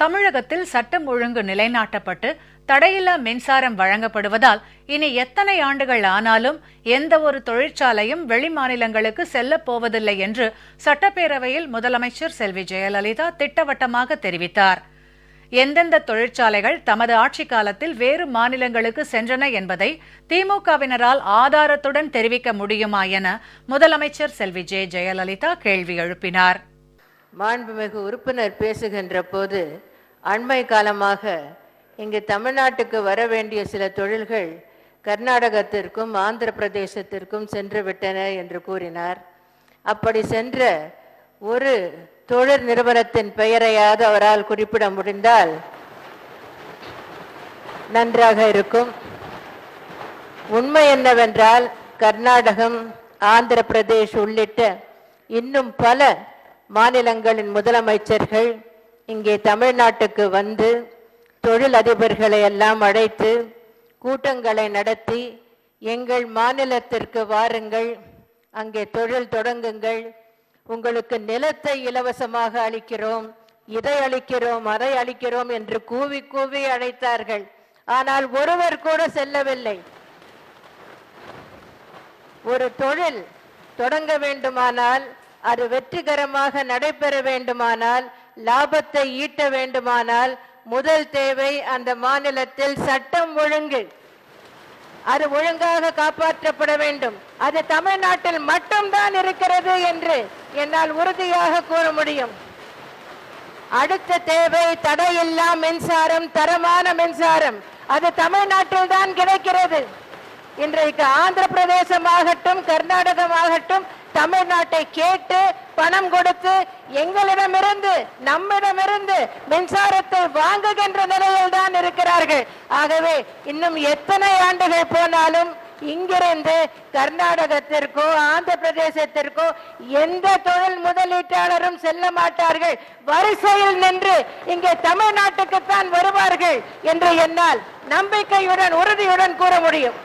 தமிழகத்தில் சட்டம் ஒழுங்கு நிலைநாட்டப்பட்டு தடையில்லா மின்சாரம் வழங்கப்படுவதால் இனி எத்தனை ஆண்டுகள் ஆனாலும் எந்த ஒரு தொழிற்சாலையும் வெளிமாநிலங்களுக்கு செல்லப் போவதில்லை என்று சட்டப்பேரவையில் முதலமைச்சர் செல்வி ஜெயலலிதா திட்டவட்டமாக தெரிவித்தார். எந்தெந்த தொழிற்சாலைகள் தமது ஆட்சிக் காலத்தில் வேறு மாநிலங்களுக்கு சென்றன என்பதை திமுகவினரால் ஆதாரத்துடன் தெரிவிக்க முடியுமா என முதலமைச்சர் செல்வி ஜெயலலிதா கேள்வி எழுப்பினார். மாண்புமிகு உறுப்பினர் பேசுகின்ற போது அண்மை காலமாக இங்கு தமிழ்நாட்டுக்கு வர வேண்டிய சில தொழில்கள் கர்நாடகத்திற்கும் ஆந்திர பிரதேசத்திற்கும் சென்று விட்டன என்று கூறினார். அப்படி சென்ற ஒரு தொழில் நிறுவனத்தின் பெயரையாவது அவரால் குறிப்பிட முடிந்தால் நன்றாக இருக்கும். உண்மை என்னவென்றால் கர்நாடகம், ஆந்திர பிரதேஷ் உள்ளிட்ட இன்னும் பல மாநிலங்களின் முதலமைச்சர்கள் இங்கே தமிழ்நாட்டுக்கு வந்து தொழில் அதிபர்களை எல்லாம் அழைத்து கூட்டங்களை நடத்தி எங்கள் மாநிலத்திற்கு வாருங்கள், அங்கே தொழில் தொடங்குங்கள், உங்களுக்கு நிலத்தை இலவசமாக அளிக்கிறோம், இதை அளிக்கிறோம், அதை அளிக்கிறோம் என்று கூவி கூவி அழைத்தார்கள். ஆனால் ஒருவர் கூட செல்லவில்லை. ஒரு தொழில் தொடங்க வேண்டுமானால், அது வெற்றிகரமாக நடைபெற வேண்டுமானால், லாபத்தை ஈட்ட வேண்டுமானால் முதல் தேவை அந்த மாநிலத்தில் சட்டம் ஒழுங்கு. அது ஒழுங்காக காப்பாற்றப்பட வேண்டும். அது தமிழ்நாட்டில் மட்டும்தான் இருக்கிறது என்று என்னால் உறுதியாக கூற முடியும். அடுத்த தேவை தடையில்லா மின்சாரம், தரமான மின்சாரம். அது தமிழ்நாட்டில் தான் கிடைக்கிறது. இன்றைக்கு ஆந்திர பிரதேசமாகட்டும் கர்நாடகமாகட்டும் தமிழ்நாட்டை கேட்டு பணம் கொடுத்து எங்களிடமிருந்து நம்மிடமிருந்து மின்சாரத்தை வாங்குகின்ற நிலையில் தான் இருக்கிறார்கள். ஆகவே இன்னும் எத்தனை ஆண்டுகள் போனாலும் இங்கிருந்து கர்நாடகத்திற்கோ ஆந்திர பிரதேசத்திற்கோ எந்த தொழில் முதலீட்டாளரும் செல்ல மாட்டார்கள். வரிசையில் நின்று இங்கே தமிழ்நாட்டுக்குத்தான் வருவார்கள் என்று என்னால் நம்பிக்கையுடன் உறுதியுடன் கூற முடியும்.